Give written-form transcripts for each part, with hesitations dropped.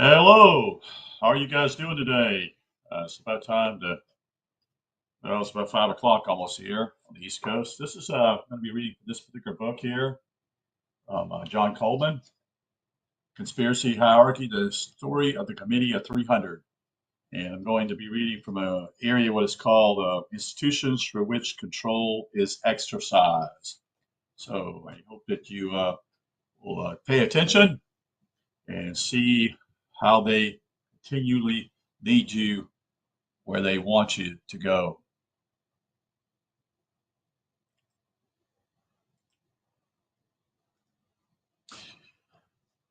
Hello, how are you guys doing today? It's about time to, well, it's about 5 o'clock almost here on the East Coast. This is going to be reading this particular book here, John Coleman, Conspiracy Hierarchy, the Story of the Committee of 300. And I'm going to be reading from an area what is called Institutions for Which Control is Exercised. So I hope that you will pay attention and see how they continually lead you where they want you to go.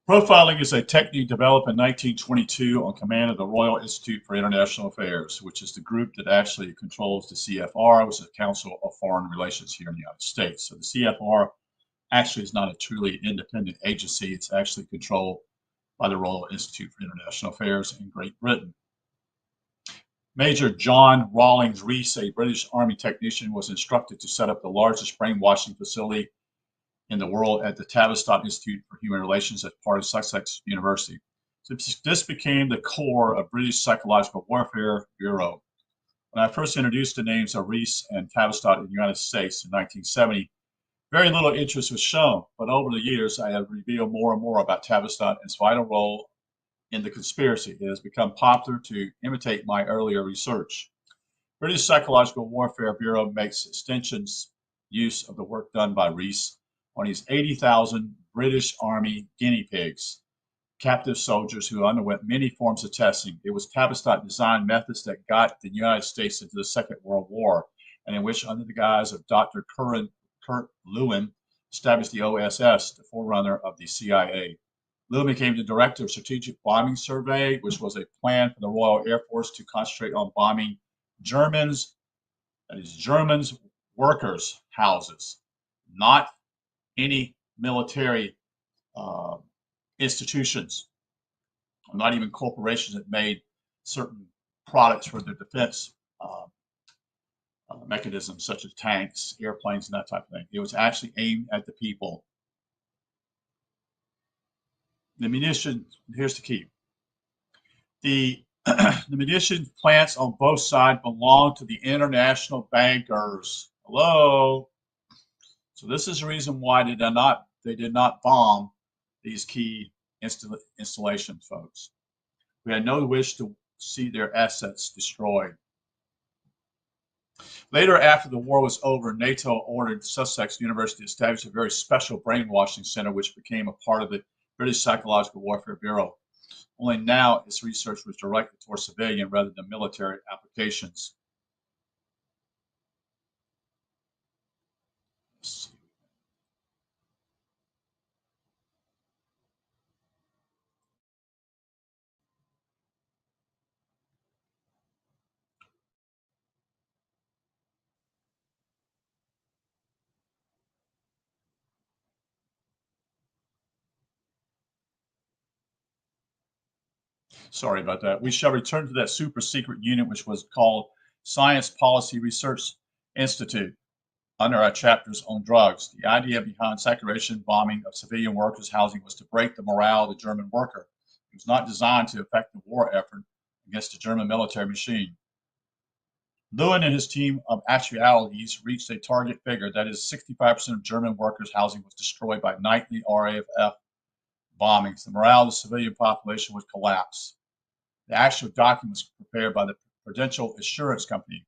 Profiling is a technique developed in 1922 on command of the Royal Institute for International Affairs, which is the group that actually controls the CFR, which is the Council of Foreign Relations here in the United States. So the CFR actually is not a truly independent agency. It's actually controlled by the Royal Institute for International Affairs in Great Britain. Major John Rawlings Rees, a British Army technician, was instructed to set up the largest brainwashing facility in the world at the Tavistock Institute for Human Relations as part of Sussex University. So this became the core of British Psychological Warfare Bureau. When I first introduced the names of Rees and Tavistock in the United States in 1970, very little interest was shown, but over the years I have revealed more and more about Tavistock and its vital role in the conspiracy. It has become popular to imitate my earlier research. British Psychological Warfare Bureau makes extensions use of the work done by Rees on his 80,000 British Army guinea pigs, captive soldiers who underwent many forms of testing. It was Tavistock designed methods that got the United States into the Second World War, and in which, under the guise of Dr. Kurt Lewin, established the OSS, the forerunner of the CIA. Lewin became the director of Strategic Bombing Survey, which was a plan for the Royal Air Force to concentrate on bombing Germans, that is, Germans' workers' houses, not any military institutions, not even corporations that made certain products for their defense mechanisms, such as tanks, airplanes, and that type of thing. It was actually aimed at the people. The munition, here's the key. The munition plants on both sides belong to the international bankers. Hello? So this is the reason why they did not bomb these key installations, folks. We had no wish to see their assets destroyed. Later, after the war was over, NATO ordered Sussex University to establish a very special brainwashing center, which became a part of the British Psychological Warfare Bureau. Only now its research was directed towards civilian rather than military applications. Sorry about that. We shall return to that super secret unit, which was called Science Policy Research Institute, under our chapters on drugs. The idea behind saturation bombing of civilian workers' housing was to break the morale of the German worker. It was not designed to affect the war effort against the German military machine. Lewin and his team of actualities reached a target figure, that is 65% of German workers' housing was destroyed by nightly RAF bombings. The morale of the civilian population would collapse. The actual document was prepared by the Prudential Insurance Company.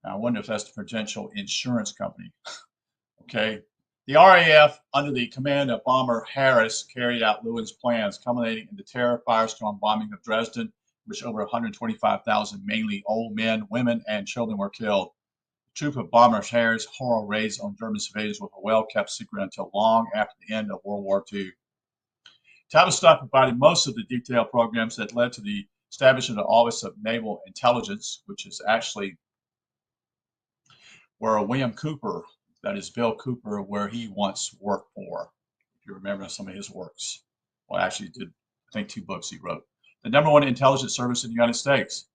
Now, I wonder if that's the Prudential Insurance Company. Okay. The RAF, under the command of Bomber Harris, carried out Lewin's plans, culminating in the terror firestorm bombing of Dresden, in which over 125,000, mainly old men, women, and children were killed. The troop of Bomber Harris' horror raids on German civilians was a well-kept secret until long after the end of World War II. Tavistock provided most of the detailed programs that led to the establishment of the Office of Naval Intelligence, which is actually where William Cooper, that is Bill Cooper, where he once worked for, if you remember some of his works. Well, actually did, I think, 2 books he wrote. The #1 intelligence service in the United States,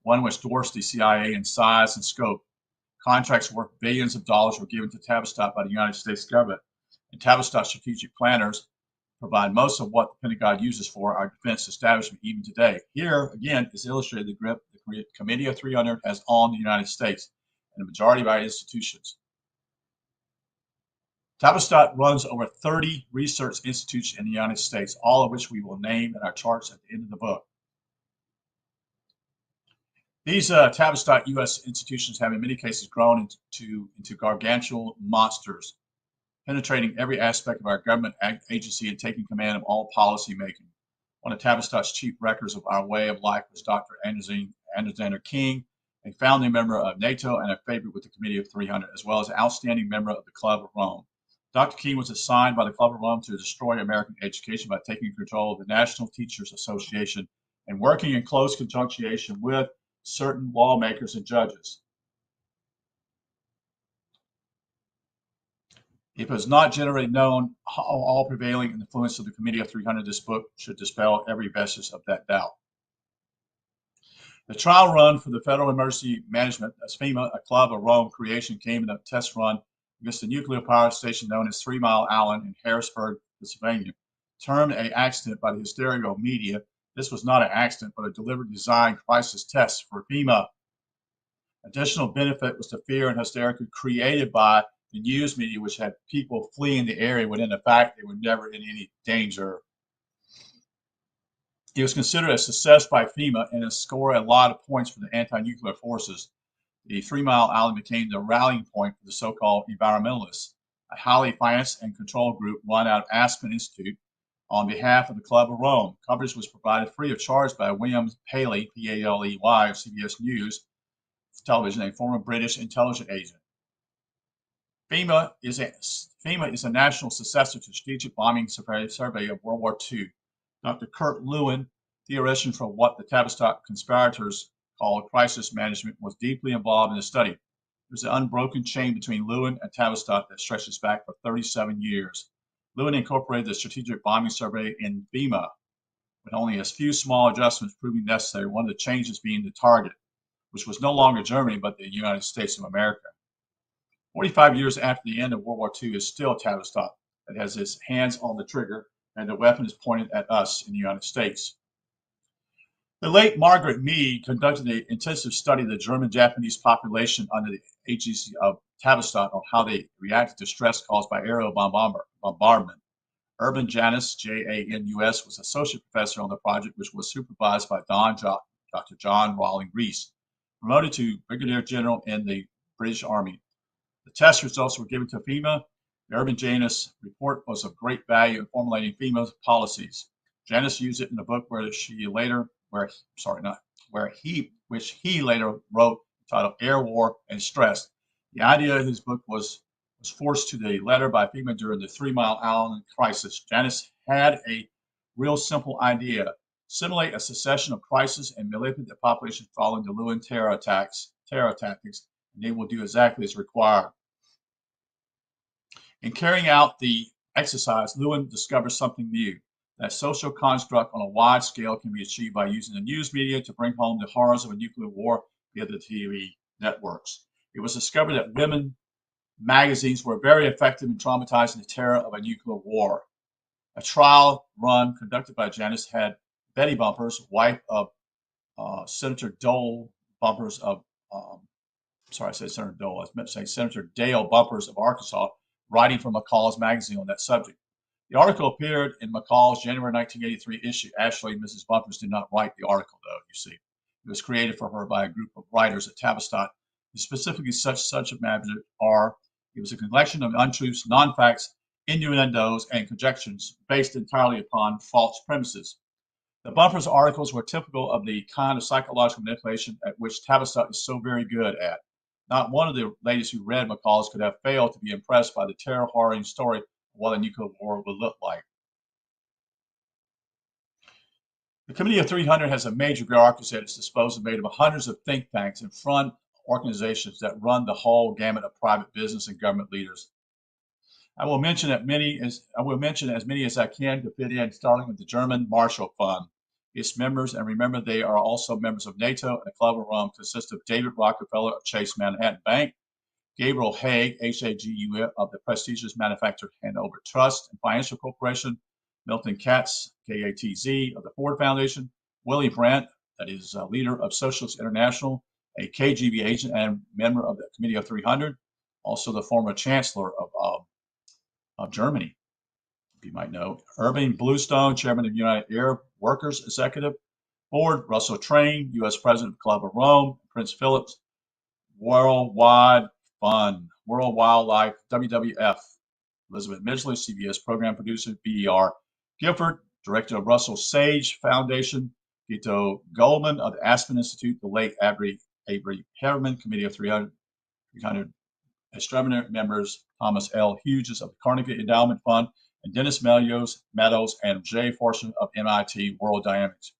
one which dwarfs the CIA in size and scope. Contracts worth billions of dollars were given to Tavistock by the United States government, and Tavistock strategic planners provide most of what the Pentagon uses for our defense establishment even today. Here, again, is illustrated the grip the Committee of 300 has on the United States and the majority of our institutions. Tavistock runs over 30 research institutes in the United States, all of which we will name in our charts at the end of the book. These Tavistock U.S. institutions have in many cases grown into gargantuan monsters, penetrating every aspect of our government agency and taking command of all policy making. One of Tavistock's chief records of our way of life was Dr. Alexander King, a founding member of NATO and a favorite with the Committee of 300, as well as an outstanding member of the Club of Rome. Dr. King was assigned by the Club of Rome to destroy American education by taking control of the National Teachers Association and working in close conjunction with certain lawmakers and judges. If it was not generally known how all prevailing influence of the Committee of 300, this book should dispel every vestige of that doubt. The trial run for the Federal Emergency Management, as FEMA, a Club of Rome creation, came in a test run against the nuclear power station known as 3 Mile Island in Harrisburg, Pennsylvania. Termed an accident by the hysterical media, this was not an accident, but a deliberate design crisis test for FEMA. Additional benefit was the fear and hysteria created by the news media, which had people fleeing the area when in fact they were never in any danger. It was considered a success by FEMA and has scored a lot of points for the anti-nuclear forces. The 3 Mile Island became the rallying point for the so-called environmentalists, a highly financed and controlled group run out of Aspen Institute on behalf of the Club of Rome. Coverage was provided free of charge by William Paley, P-A-L-E-Y, of CBS News Television, a former British intelligence agent. FEMA is a national successor to Strategic Bombing Survey of World War II. Dr. Kurt Lewin, theoretician for what the Tavistock conspirators called crisis management, was deeply involved in the study. There's an unbroken chain between Lewin and Tavistock that stretches back for 37 years. Lewin incorporated the Strategic Bombing Survey in FEMA, with only a few small adjustments proving necessary, one of the changes being the target, which was no longer Germany, but the United States of America. 45 years after the end of World War II is still Tavistock that has its hands on the trigger and the weapon is pointed at us in the United States. The late Margaret Mead conducted an intensive study of the German-Japanese population under the agency of Tavistock on how they reacted to stress caused by aerial bombardment. Urban Janus, J-A-N-U-S, was associate professor on the project, which was supervised by Dr. John Rawling Rees, promoted to brigadier general in the British Army. The test results were given to FEMA. The Urban Janus report was of great value in formulating FEMA's policies. Janus used it in a book which he later wrote, entitled Air War and Stress. The idea of his book was forced to the letter by FEMA during the 3 Mile Island crisis. Janus had a real simple idea: simulate a succession of crises and manipulate the population following the Lewin terror tactics, and they will do exactly as required. In carrying out the exercise, Lewin discovered something new: that social construct on a wide scale can be achieved by using the news media to bring home the horrors of a nuclear war via the TV networks. It was discovered that women magazines were very effective in traumatizing the terror of a nuclear war. A trial run conducted by Janus had Betty Bumpers, wife of Senator Dole Bumpers of, sorry, I said Senator Dole, I meant to say Senator Dale Bumpers of Arkansas, writing for McCall's magazine on that subject. The article appeared in McCall's January 1983 issue. Actually, Mrs. Bumpers did not write the article, though, you see. It was created for her by a group of writers at Tavistock, who specifically such a matter are. It was a collection of untruths, non-facts, innuendos, and conjectures based entirely upon false premises. The Bumpers articles were typical of the kind of psychological manipulation at which Tavistock is so very good at. Not one of the ladies who read McCall's could have failed to be impressed by the terror-horroring story of what a nuclear war would look like. The Committee of 300 has a major bureaucracy at its disposal made of hundreds of think tanks and front organizations that run the whole gamut of private business and government leaders. I will mention as many as I can to fit in, starting with the German Marshall Fund. Its members, and remember they are also members of NATO and the Club of Rome, consist of David Rockefeller of Chase Manhattan Bank, Gabriel Hague, H-A-G-U, of the prestigious manufacturer Hanover Trust and Financial Corporation, Milton Katz, K-A-T-Z, of the Ford Foundation. Willie Brandt, that is leader of Socialist International, a KGB agent and member of the Committee of 300. Also the former Chancellor of Germany, you might know. Irving Bluestone, Chairman of the United Air Workers Executive Board. Russell Train, U.S. President of the Club of Rome. Prince Philip's Worldwide Fund, World Wildlife, WWF. Elizabeth Midgley, CBS Program Producer, BER. Gifford, Director of Russell Sage Foundation. Guido Goldman of the Aspen Institute. The late Avery Harriman, Committee of 300 Astronomer members, Thomas L. Hughes of the Carnegie Endowment Fund, and Dennis Meadows and Jay Forson of MIT World Dynamics.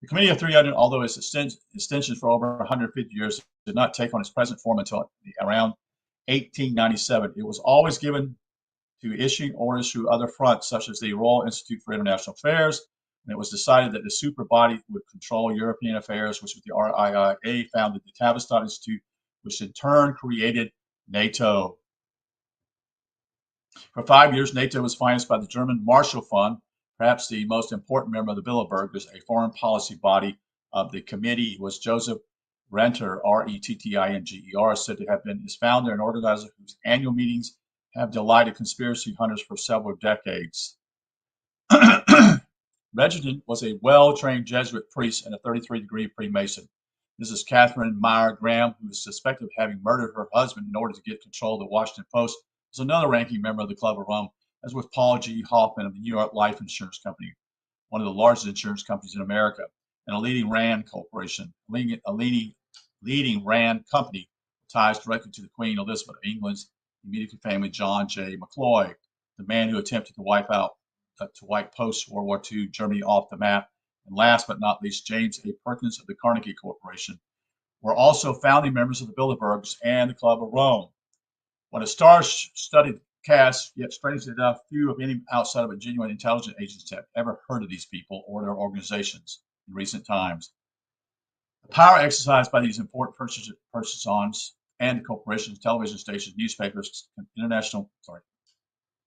The Committee of 300, although its extension for over 150 years, did not take on its present form until around 1897. It was always given to issuing orders through other fronts, such as the Royal Institute for International Affairs, and it was decided that the super body would control European affairs, which was the RIIA, founded the Tavistock Institute, which in turn created NATO. For 5 years, NATO was financed by the German Marshall Fund. Perhaps the most important member of the Bilderbergers, a foreign policy body of the committee, was Joseph Rentier, R-E-T-T-I-N-G-E-R, said to have been its founder and organizer, whose annual meetings have delighted conspiracy hunters for several decades. Reginald was a well-trained Jesuit priest and a 33-degree Freemason. Mrs. Catherine Meyer Graham, who is suspected of having murdered her husband in order to get control of the Washington Post, was another ranking member of the Club of Rome, as with Paul G. Hoffman of the New York Life Insurance Company, one of the largest insurance companies in America, and a leading RAND corporation, leading RAND company ties directly to the Queen Elizabeth of England's immediate family, John J. McCloy, the man who attempted to wipe post-World War II Germany off the map. And last but not least, James A. Perkins of the Carnegie Corporation were also founding members of the Bilderbergs and the Club of Rome. When a star-studded cast, yet strangely enough, few of any outside of a genuine intelligence agency have ever heard of these people or their organizations in recent times. The power exercised by these important persons and corporations, television stations, newspapers,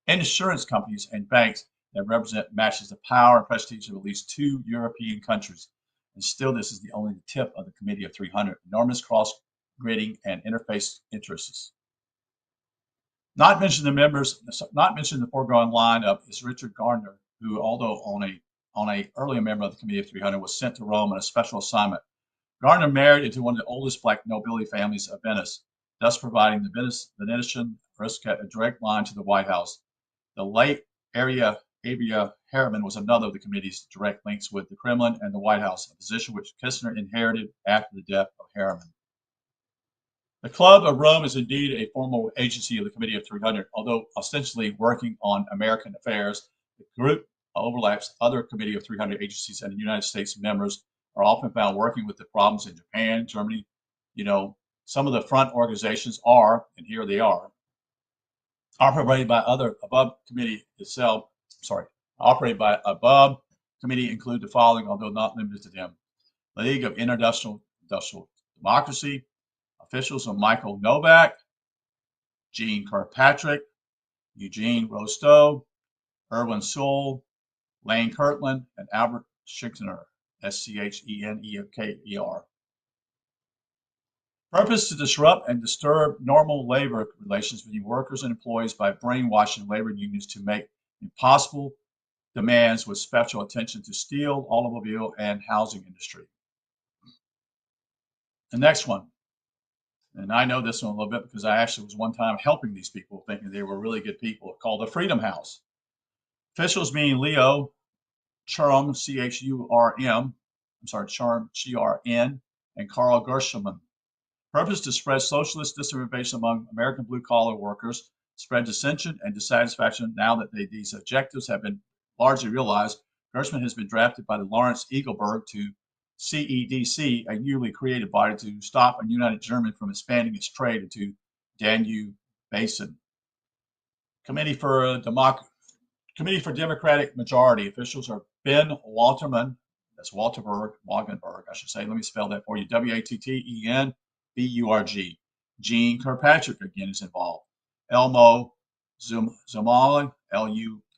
insurance companies, and banks that represent matches the power and prestige of at least 2 European countries. And still, this is only the tip of the Committee of 300. Enormous cross-gridding and interface interests. Not mentioned the foregoing lineup is Richard Gardner, who, although on a earlier member of the Committee of 300, was sent to Rome on a special assignment. Gardner married into one of the oldest black nobility families of Venice, thus providing the Venetian aristocrat a direct line to the White House. The late Avia Harriman was another of the committee's direct links with the Kremlin and the White House, a position which Kistner inherited after the death of Harriman. The Club of Rome is indeed a formal agency of the Committee of 300, although ostensibly working on American affairs. The group overlaps other Committee of 300 agencies, and the United States members are often found working with the problems in Japan, Germany. Some of the front organizations are, and here they are, operated by above committee include the following, although not limited to them: the League of International Democracy. Officials are Michael Novak, Jean Kirkpatrick, Eugene Rostow, Erwin Sewell, Lane Kirtland, and Albert Schnecker, S-C-H-E-N-E-K-E-R. Purpose: to disrupt and disturb normal labor relations between workers and employees by brainwashing labor unions to make impossible demands, with special attention to steel, automobile, and housing industry. The next one, and I know this one a little bit because I actually was one time helping these people, thinking they were really good people, called the Freedom House. Officials being Leo Churm, C-H-U-R-M, Churm, G-R-N, and Carl Gershelman. Purpose: to spread socialist disinformation among American blue-collar workers, spread dissension and dissatisfaction. Now that these objectives have been largely realized, Gershelman has been drafted by the Lawrence Eagleburg to CEDC, a newly created body to stop a united Germany from expanding its trade into Danube Basin. Committee for Democratic Majority. Officials are Ben Walterman, that's Wagenberg, I should say. Let me spell that for you. W-A-T-T-E-N-B-U-R-G. Jean Kirkpatrick again is involved. Elmo Zumali,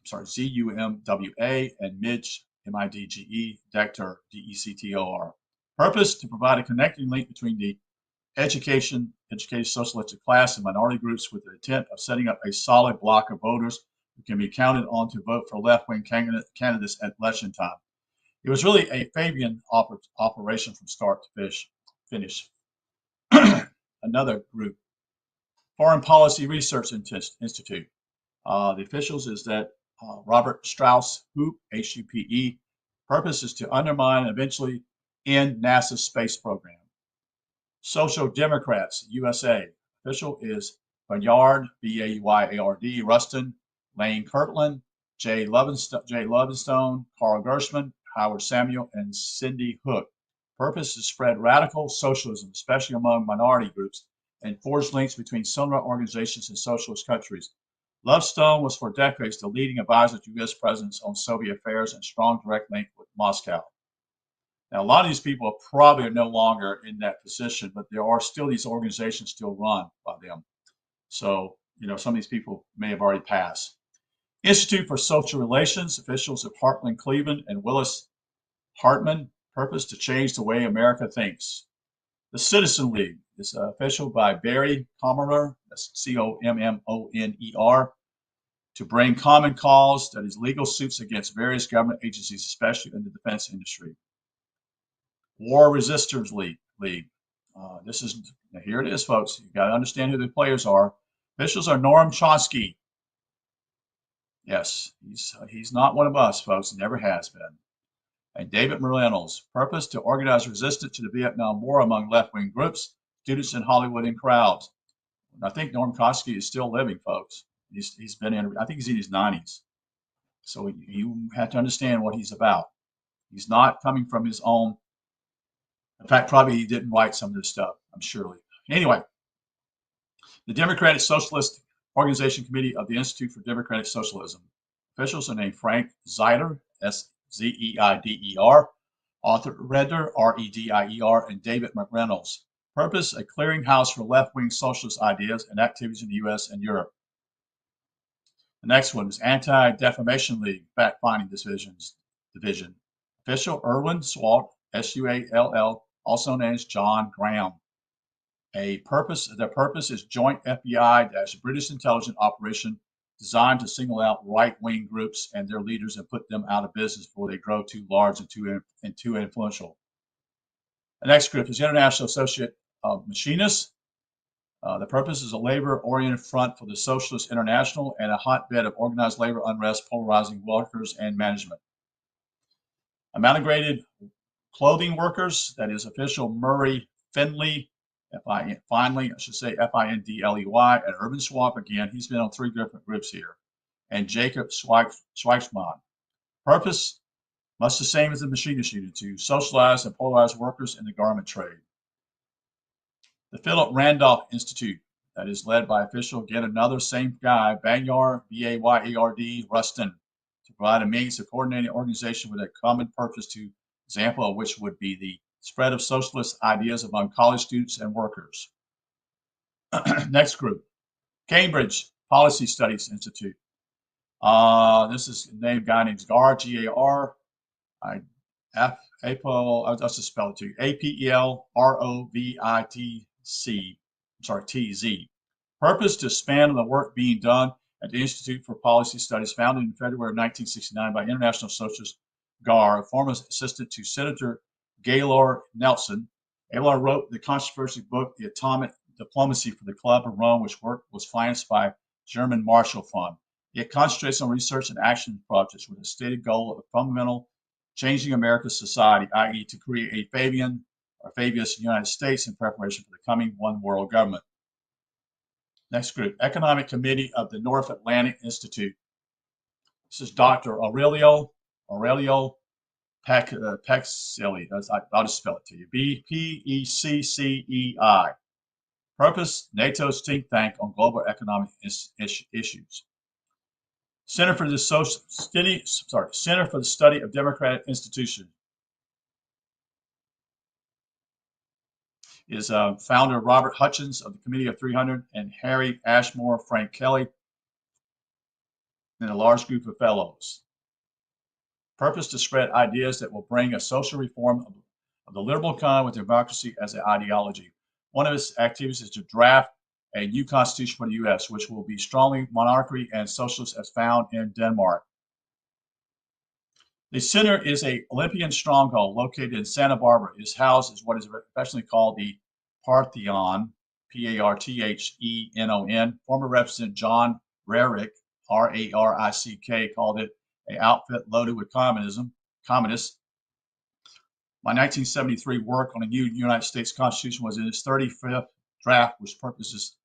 ZUMWA, and MIDGE, MIDGE, DECTOR, DECTOR. Purpose: to provide a connecting link between the educated socialistic class and minority groups with the intent of setting up a solid block of voters who can be counted on to vote for left-wing candidates at election time. It was really a Fabian operation from start to finish. Another group, Foreign Policy Research Institute. The officials is that Robert Strauss Hoop, HUPE. Purpose is to undermine and eventually end NASA's space program. Social Democrats, USA. Official is Bayard, B-A-Y-A-R-D, Rustin, Lane Kirtland, Jay Levinstone, Carl Gershman, Howard Samuel, and Cindy Hook. Purpose is spread radical socialism, especially among minority groups, and forge links between similar organizations in socialist countries. Levinstone was for decades the leading advisor to U.S. presidents on Soviet affairs and strong direct link with Moscow. Now, a lot of these people probably are no longer in that position, but there are still these organizations still run by them. So, some of these people may have already passed. Institute for Social Relations, officials of Hartland Cleveland and Willis Hartman. Purpose: to change the way America thinks. The Citizen League is official by Barry Commoner, that's Commoner, to bring common cause, that is legal suits against various government agencies, especially in the defense industry. War Resisters League. Here it is, folks. You got to understand who the players are. Officials are Noam Chomsky. Yes, he's not one of us, folks. He never has been. And David Reynolds. Purpose: to organize resistance to the Vietnam War among left-wing groups, students in Hollywood, and crowds. I think Noam Chomsky is still living, folks. He's been in. I think he's in his 90s. So you have to understand what he's about. He's not coming from his own. In fact, probably he didn't write some of this stuff, I'm surely. Anyway, the Democratic Socialist Organization Committee of the Institute for Democratic Socialism. Officials are named Frank Zeider, S-Z-E-I-D-E-R, Arthur Reder, R-E-D-I-E-R, and David McReynolds. Purpose: a clearinghouse for left-wing socialist ideas and activities in the U.S. and Europe. The next one is Anti-Defamation League, Fact-Finding Division. Official: Erwin Swalt, S-U-A-L-L, also known as John Graham. The purpose is joint FBI-British intelligence operation designed to single out right-wing groups and their leaders and put them out of business before they grow too large and too influential. The next group is International Associate of Machinists. The purpose is a labor-oriented front for the Socialist International and a hotbed of organized labor unrest polarizing workers and management. Amalgamated Clothing Workers, that is official Murray Findley, F-I-N-D-L-E-Y, and Urban Swap, again, he's been on 3 different groups here, and Jacob Schweikman. Purpose: much the same as the Machinist Union, to socialize and polarize workers in the garment trade. The Philip Randolph Institute, that is led by official, again, another same guy, Bayard, B-A-Y-A-R-D, Rustin, to provide a means of coordinating organization with a common purpose, to example of which would be the spread of socialist ideas among college students and workers. Next group, Cambridge Policy Studies Institute. This is a guy named Gar, G-A-R, I'll just spell it to you, A-P-E-L-R-O-V-I-T-C, T-Z. Purpose: to expand on the work being done at the Institute for Policy Studies, founded in February of 1969 by international socialist Gar, a former assistant to Senator Gaylord Nelson. Gaylord wrote the controversial book, The Atomic Diplomacy, for the Club of Rome, which work was financed by German Marshall Fund. It concentrates on research and action projects with a stated goal of fundamental changing America's society, i.e. to create a Fabian or Fabius United States in preparation for the coming one world government. Next group, Economic Committee of the North Atlantic Institute. This is Dr. Aurelio Peccei. I'll just spell it to you. B-P-E-C-C-E-I. Purpose: NATO's think tank on global economic issues. Center for the Study of Democratic Institutions is founder Robert Hutchins of the Committee of 300 and Harry Ashmore, Frank Kelly. and a large group of fellows. Purpose to spread ideas that will bring a social reform of the liberal kind with democracy as an ideology. One of its activities is to draft a new constitution for the U.S., which will be strongly monarchy and socialist as found in Denmark. The center is a Olympian stronghold located in Santa Barbara. It is housed as what is affectionately called the Parthenon, Parthenon. Former Representative John Rarick, R-A-R-I-C-K, called it an outfit loaded with communists. My 1973 work on a new United States Constitution was in its 35th draft, which purposes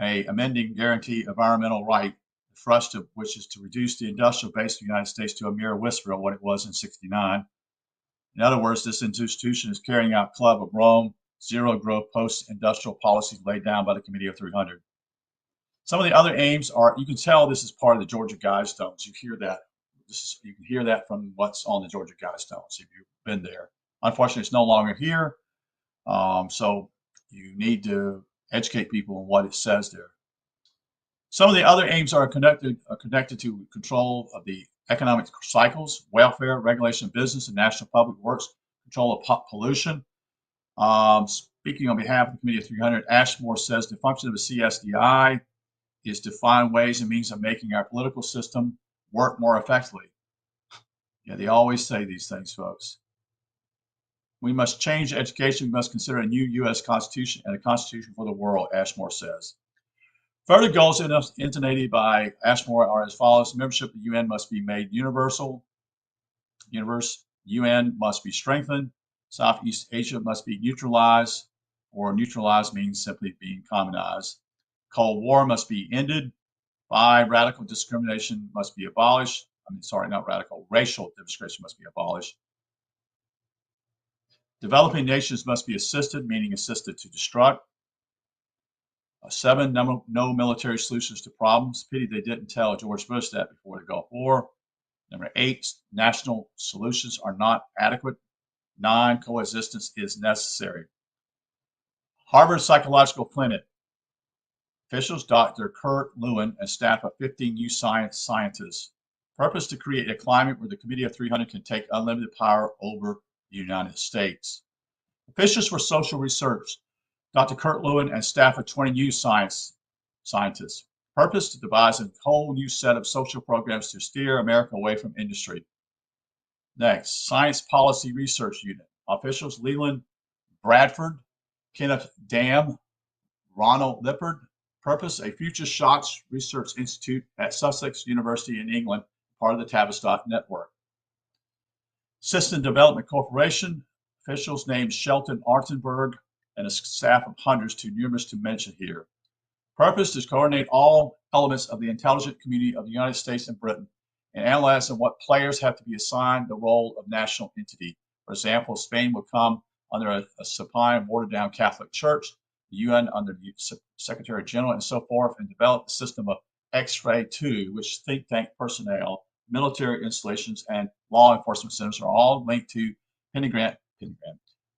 a amending guarantee environmental right, the thrust of which is to reduce the industrial base of the United States to a mere whisper of what it was in '69. In other words, this institution is carrying out Club of Rome, zero growth post-industrial policies laid down by the Committee of 300. Some of the other aims are, you can tell this is part of the Georgia Guidestones. You hear that. You can hear that from what's on the Georgia Guidestones if you've been there. Unfortunately, it's no longer here, so you need to educate people on what it says there. Some of the other aims are connected to control of the economic cycles, welfare, regulation of business, and national public works, control of pollution. Speaking on behalf of the Committee of 300, Ashmore says the function of the CSDI is to find ways and means of making our political system work more effectively. Yeah, they always say these things, folks. We must change education. We must consider a new U.S. Constitution and a Constitution for the world, Ashmore says. Further goals intimated by Ashmore are as follows. Membership of the UN must be made universal. UN must be strengthened. Southeast Asia must be neutralized, or neutralized means simply being communized. Cold War must be ended. 5, radical discrimination must be abolished. Racial discrimination must be abolished. Developing nations must be assisted, meaning assisted to destruct. 7, no military solutions to problems. Pity they didn't tell George Bush that before the Gulf War. Number 8, national solutions are not adequate. 9, coexistence is necessary. Harvard Psychological Clinic. Officials, Dr. Kurt Lewin and staff of 15 new scientists. Purpose to create a climate where the Committee of 300 can take unlimited power over the United States. Officials for social research. Dr. Kurt Lewin and staff of 20 new scientists. Purpose to devise a whole new set of social programs to steer America away from industry. Next, Science Policy Research Unit. Officials, Leland Bradford, Kenneth Dam, Ronald Lippard. Purpose, a Future Shocks Research Institute at Sussex University in England, part of the Tavistock Network. System Development Corporation. Officials named Shelton Artenberg and a staff of hundreds, too numerous to mention here. Purpose to coordinate all elements of the intelligence community of the United States and Britain and analyze what players have to be assigned the role of national entity. For example, Spain will come under a supine, watered-down Catholic Church, the UN under the Secretary General, and so forth, and develop a system of X-ray 2, which think tank personnel, military installations, and law enforcement centers are all linked to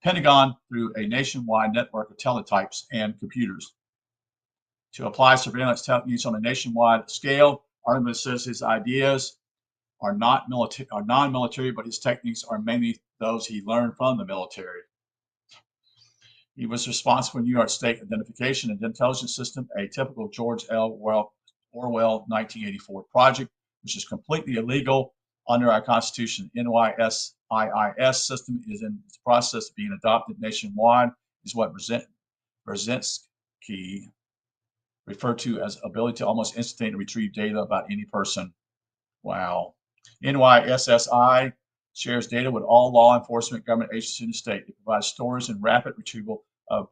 Pentagon through a nationwide network of teletypes and computers. To apply surveillance techniques on a nationwide scale, Artemis says his ideas are non-military, but his techniques are mainly those he learned from the military. He was responsible for New York State Identification and Intelligence System, a typical George L. Orwell 1984 project, which is completely illegal under our Constitution. NYSIIS system is in the process of being adopted nationwide, is what Brzezinski referred to as ability to almost instantaneously retrieve data about any person. Wow. NYSSI shares data with all law enforcement government agencies in the state. It provides storage and rapid retrieval of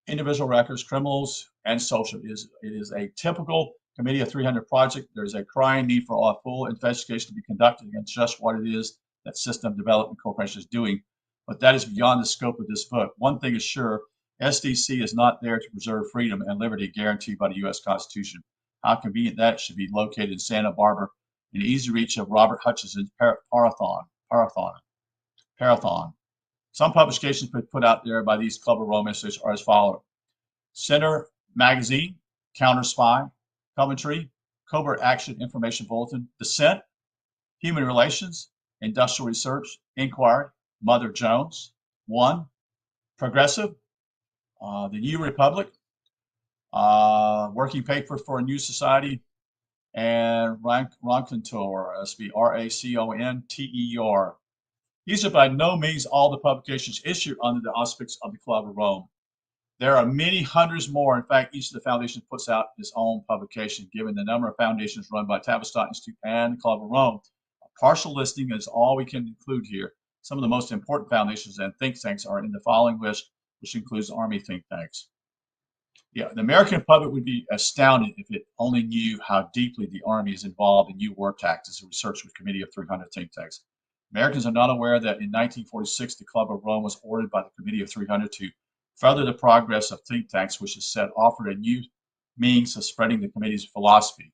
individual records, criminals, and social. It is a typical Committee of 300 project. There is a crying need for a full investigation to be conducted against just what it is that System Development Corporation is doing. But that is beyond the scope of this book. One thing is sure, SDC is not there to preserve freedom and liberty guaranteed by the U.S. Constitution. How convenient that should be located in Santa Barbara in easy reach of Robert Hutchinson's Parathon. Some publications put out there by these Club of Rome institutes are as follows. Center Magazine, Counter Spy, Coventry, Covert Action Information Bulletin, Dissent, Human Relations, Industrial Research, Inquiry, Mother Jones, One, Progressive, The New Republic, Working Paper for a New Society, and Raconteur, that's Raconter. These are by no means all the publications issued under the auspices of the Club of Rome. There are many hundreds more. In fact, each of the foundations puts out its own publication, given the number of foundations run by Tavistock Institute and the Club of Rome. A partial listing is all we can include here. Some of the most important foundations and think tanks are in the following list, which includes Army think tanks. Yeah, the American public would be astounded if it only knew how deeply the Army is involved in new war tactics and research with Committee of 300 think tanks. Americans are not aware that in 1946, the Club of Rome was ordered by the Committee of 300 to further the progress of think tanks, which is said offered a new means of spreading the committee's philosophy.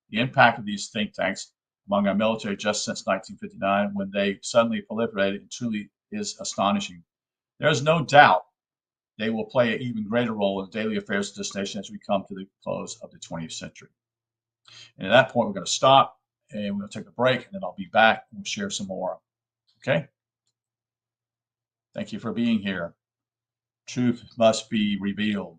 The impact of these think tanks among our military just since 1959, when they suddenly proliferated, truly is astonishing. There is no doubt they will play an even greater role in the daily affairs of this nation as we come to the close of the 20th century. And at that point, we're going to stop and we're going to take a break, and then I'll be back and we'll share some more. Okay? Thank you for being here. Truth must be revealed.